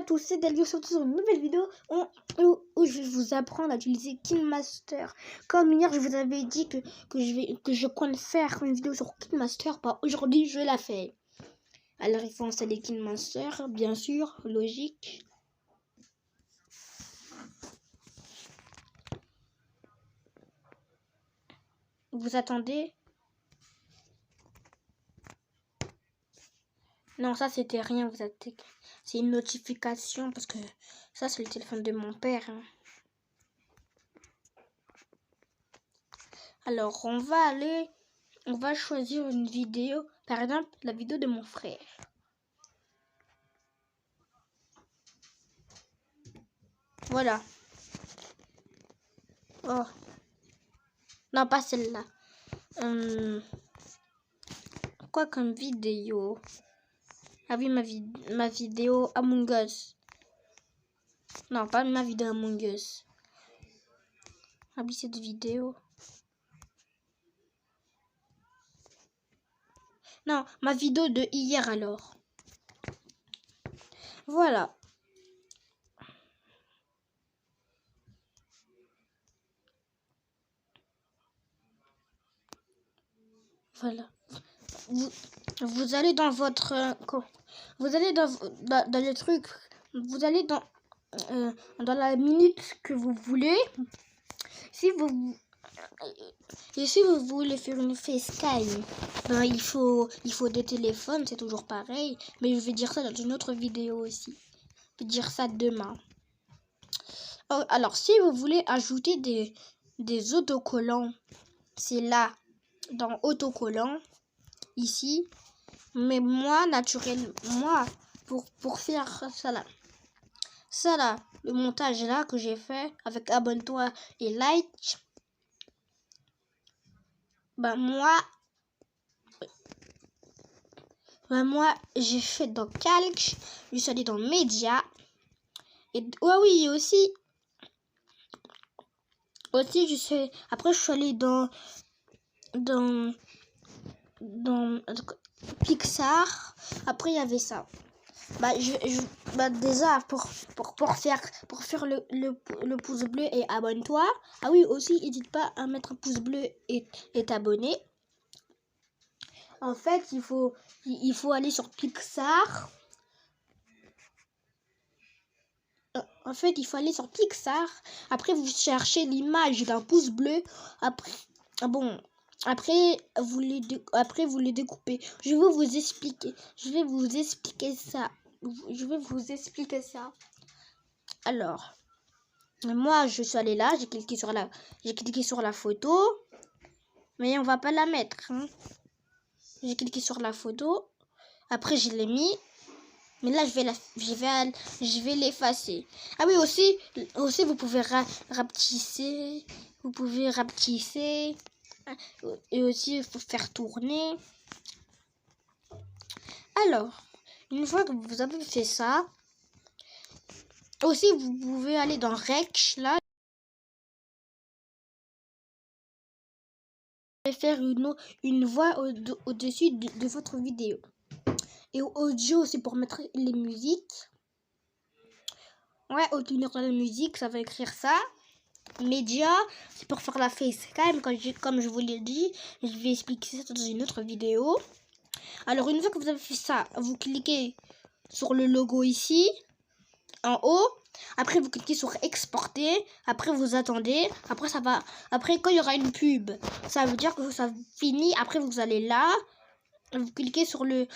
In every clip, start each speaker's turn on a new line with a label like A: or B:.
A: à tous, c'est Delio sur une nouvelle vidéo où je vais vous apprendre à utiliser KineMaster. Comme hier, je vous avais dit que je compte faire une vidéo sur KineMaster. Bah, aujourd'hui, je la fais. Alors, il faut installer KineMaster, bien sûr, logique. Vous attendez. Non, ça c'était rien, vous attendez. C'est une notification parce que ça c'est le téléphone de mon père. Alors, on va choisir une vidéo, par exemple, la vidéo de mon frère. Voilà. Oh. Non, pas celle-là. Quoi comme vidéo? Ah oui, ma vidéo Among Us. Non, pas ma vidéo Among Us. Ah oui, cette vidéo. Non, ma vidéo de hier alors. Voilà. Voilà. Vous allez dans votre... vous allez dans le truc. Vous allez dans la minute que vous voulez. Si vous voulez faire une FaceTime, ben il faut des téléphones, c'est toujours pareil. Mais je vais dire ça dans une autre vidéo aussi. Je vais dire ça demain. Alors, si vous voulez ajouter des autocollants, c'est là, dans autocollants, ici. Mais moi, naturellement, pour faire ça là, le montage là que j'ai fait avec abonne-toi et like, ben moi j'ai fait dans Calque, je suis allée dans Média et oui aussi je suis après je suis allée dans Pixar. Après il y avait ça. Déjà pour faire le pouce bleu et abonne-toi. Ah oui, aussi n'hésite pas à mettre un pouce bleu et t'abonner. En fait, il faut aller sur Pixar. En fait, il faut aller sur Pixar. Après, vous cherchez l'image d'un pouce bleu. Après, vous les découpez. Je vais vous expliquer ça. Alors, moi, je suis allée là. J'ai cliqué sur la photo. Mais on va pas la mettre. Hein. J'ai cliqué sur la photo. Après, je l'ai mis. Mais là, je vais l'effacer. Ah oui, aussi vous pouvez rapetisser. Vous pouvez rapetisser. Et aussi, il faut faire tourner. Alors, une fois que vous avez fait ça, aussi, vous pouvez aller dans Rec, là. Et faire une voix au-dessus de votre vidéo. Et audio, c'est pour mettre les musiques. Ouais, au-dessus de la musique, ça va écrire ça. Média, c'est pour faire la FaceTime, comme je vous l'ai dit. Je vais expliquer ça dans une autre vidéo. Alors, une fois que vous avez fait ça, vous cliquez sur le logo ici, en haut. Après, vous cliquez sur exporter. Après, vous attendez. Après, quand il y aura une pub, ça veut dire que ça finit. Après, vous allez là. Vous cliquez sur le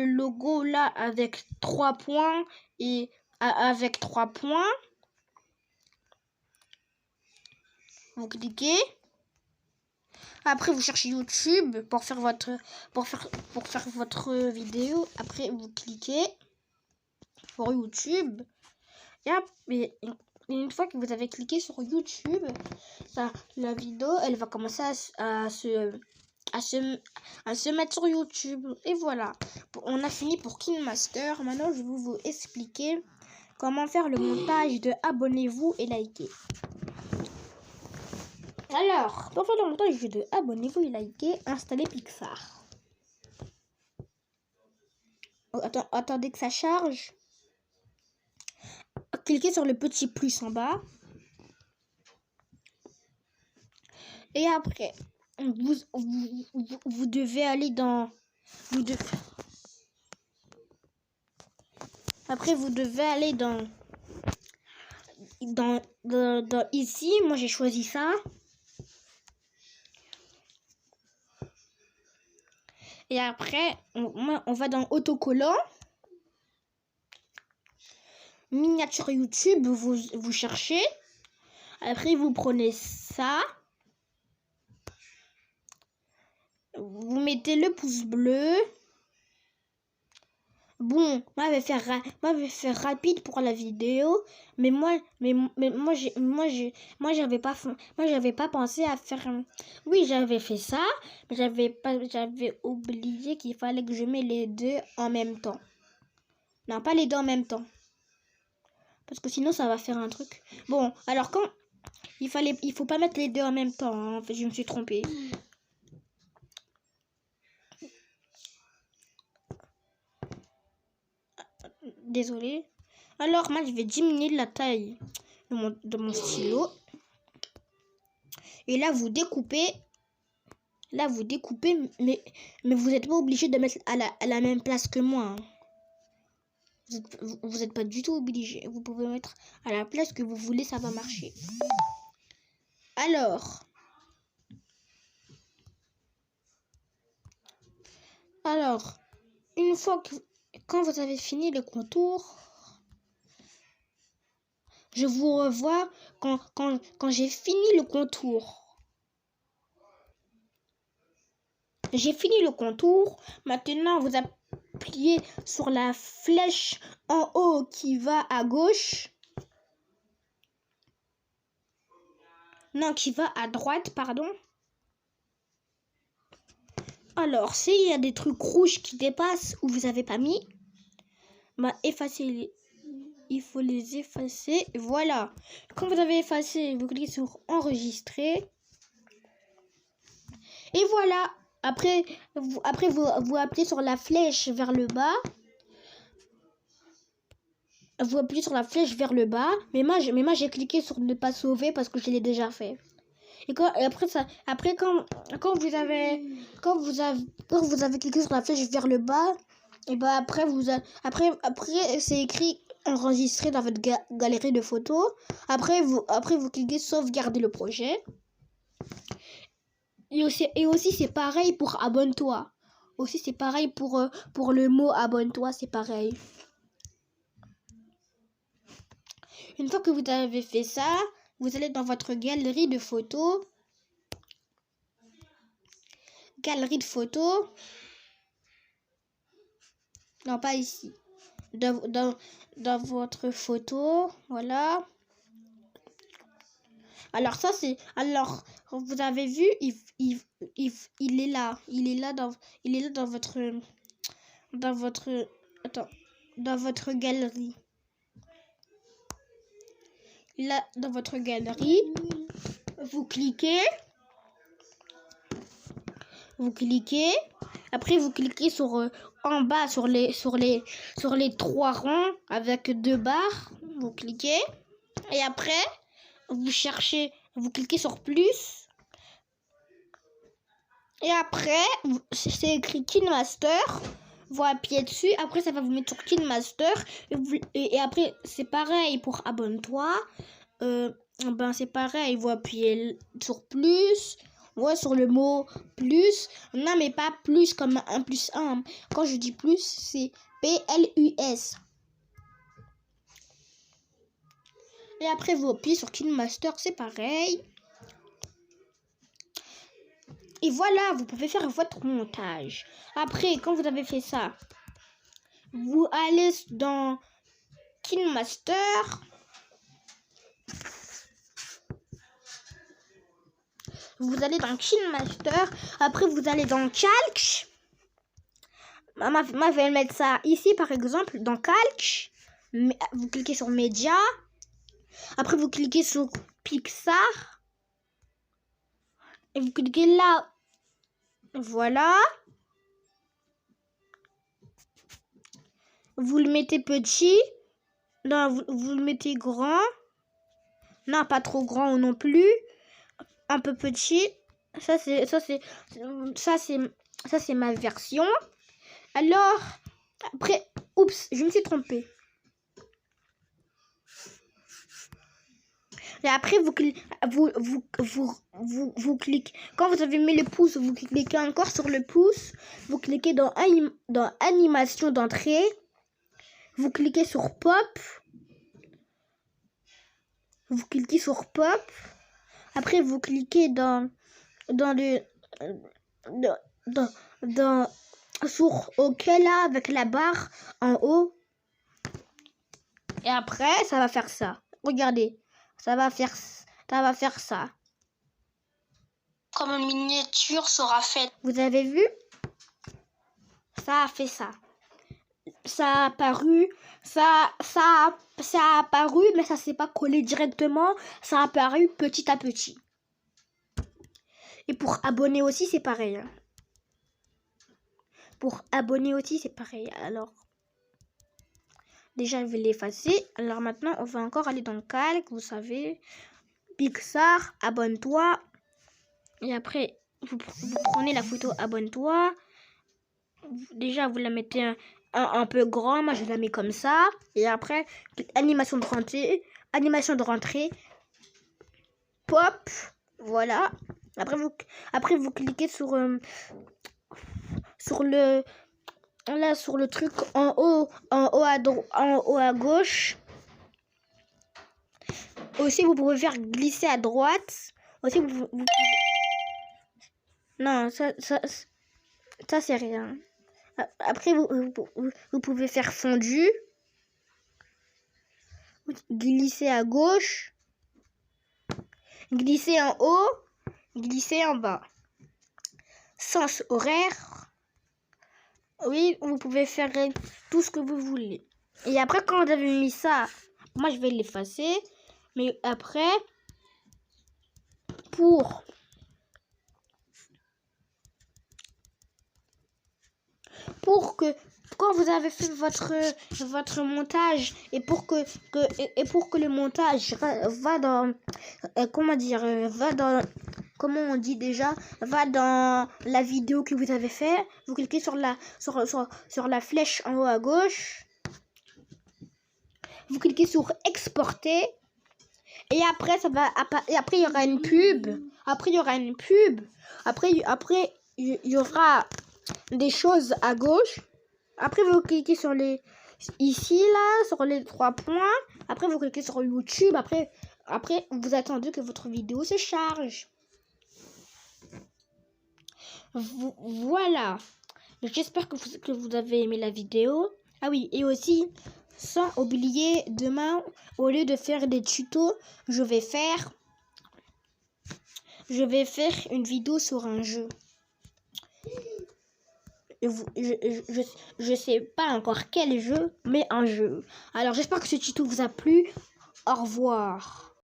A: logo là avec 3 points et avec 3 points. Vous cliquez. Après, vous cherchez YouTube pour faire votre vidéo. Après, vous cliquez sur YouTube. Et une fois que vous avez cliqué sur YouTube, la vidéo, elle va commencer à se mettre sur YouTube. Et voilà, on a fini pour KineMaster. Maintenant, je vais vous expliquer comment faire le montage de abonnez-vous et likez. Alors, pour faire le montage de abonnez-vous et likez, installez Pixar. Attendez que ça charge. cliquez sur le petit plus en bas. Et après, vous devez aller dans... Après, vous devez aller dans ici. Moi, j'ai choisi ça. Et après, on va dans autocollant. Miniature YouTube, vous cherchez. Après, vous prenez ça. Vous mettez le pouce bleu. Bon, moi, je vais faire rapide pour la vidéo, mais moi, j'avais pas pensé à faire. Oui, j'avais fait ça, mais j'avais oublié qu'il fallait que je mette les deux en même temps. Non, pas les deux en même temps, parce que sinon ça va faire un truc. Bon, alors quand il faut pas mettre les deux en même temps. Hein. En fait, je me suis trompée. Désolée. Alors, moi, je vais diminuer la taille de mon stylo. Et là, vous découpez. Là, vous découpez, mais vous n'êtes pas obligé de mettre à la même place que moi. Hein. Vous n'êtes pas du tout obligé. Vous pouvez mettre à la place que vous voulez, ça va marcher. Alors, une fois que quand vous avez fini le contour, je vous revois quand j'ai fini le contour. J'ai fini le contour. Maintenant, vous appuyez sur la flèche en haut qui va à gauche. Non, qui va à droite, pardon. Alors, s'il y a des trucs rouges qui dépassent ou vous n'avez pas mis, bah, effacez-les. Il faut les effacer. Voilà. Quand vous avez effacé, vous cliquez sur enregistrer. Et voilà. Après vous appuyez sur la flèche vers le bas. Vous appuyez sur la flèche vers le bas. Mais moi j'ai cliqué sur ne pas sauver parce que je l'ai déjà fait. Et quand vous avez cliqué sur la flèche vers le bas, et ben après c'est écrit enregistrer dans votre galerie de photos. Après vous cliquez sauvegarder le projet. Et aussi c'est pareil pour abonne-toi. Aussi c'est pareil pour le mot abonne-toi, c'est pareil. Une fois que vous avez fait ça, vous allez dans votre galerie de photos. Galerie de photos. Non, pas ici. Dans votre photo, voilà. Alors ça c'est vous avez vu il est là dans votre galerie. Là dans votre galerie, vous cliquez, après vous cliquez sur en bas sur les 3 ronds avec 2 barres, vous cliquez et après vous cherchez, vous cliquez sur plus et après c'est écrit KineMaster, vous appuyez dessus, après ça va vous mettre sur KineMaster et après c'est pareil pour abonne-toi, ben c'est pareil, vous appuyez sur plus, ouais, sur le mot plus, non mais pas plus comme 1 plus 1, quand je dis plus c'est PLUS. Et après, vous appuyez sur KineMaster, c'est pareil. Et voilà, vous pouvez faire votre montage. Après, quand vous avez fait ça, vous allez dans KineMaster. Vous allez dans KineMaster. Après, vous allez dans Calque. Moi, je vais mettre ça ici, par exemple, dans Calque. Vous cliquez sur Média. Après, vous cliquez sur Pixar. Et vous cliquez là. Voilà. Vous le mettez petit. Non, vous le mettez grand. Non, pas trop grand non plus. Un peu petit. Ça c'est ma version. Alors, après, oups, je me suis trompée. Et après, vous cliquez. Quand vous avez mis le pouce, vous cliquez encore sur le pouce. Vous cliquez dans animation d'entrée. Vous cliquez sur pop. Vous cliquez sur pop. Après, vous cliquez sur OK là, avec la barre en haut. Et après, ça va faire ça. Regardez, ça va faire ça.
B: Comme une miniature sera faite.
A: Vous avez vu? Ça a fait ça. Ça a apparu, ça a apparu, mais ça s'est pas collé directement. Ça a apparu petit à petit. Et pour abonner aussi, c'est pareil. Pour abonner aussi, c'est pareil. Alors, déjà, je vais l'effacer. Alors maintenant, on va encore aller dans le calque, vous savez. Pixar, abonne-toi. Et après, vous prenez la photo abonne-toi. Déjà, vous la mettez un peu grand. Moi, je la mets comme ça. Et après, animation de rentrée. Pop. Voilà. Après, vous cliquez sur le truc en haut à gauche. Aussi, vous pouvez faire glisser à droite. Aussi, vous pouvez... Non, ça c'est rien. Après, vous pouvez faire fondu. Glisser à gauche. Glisser en haut. Glisser en bas. Sens horaire. Oui, vous pouvez faire tout ce que vous voulez. Et après, quand vous avez mis ça, moi, je vais l'effacer. Mais après, pour que quand vous avez fait votre montage et pour que le montage va dans comment on dit déjà, va dans la vidéo que vous avez fait, vous cliquez sur la flèche en haut à gauche, vous cliquez sur exporter et après il y aura une pub, après il y aura des choses à gauche. Après vous cliquez sur ici là, sur les 3 points. Après vous cliquez sur YouTube. Après vous attendez que votre vidéo se charge. Voilà. J'espère que vous avez aimé la vidéo. Ah oui, et aussi, sans oublier, demain, au lieu de faire des tutos, je vais faire une vidéo sur un jeu. Je sais pas encore quel jeu, mais un jeu. Alors j'espère que ce tuto vous a plu. Au revoir.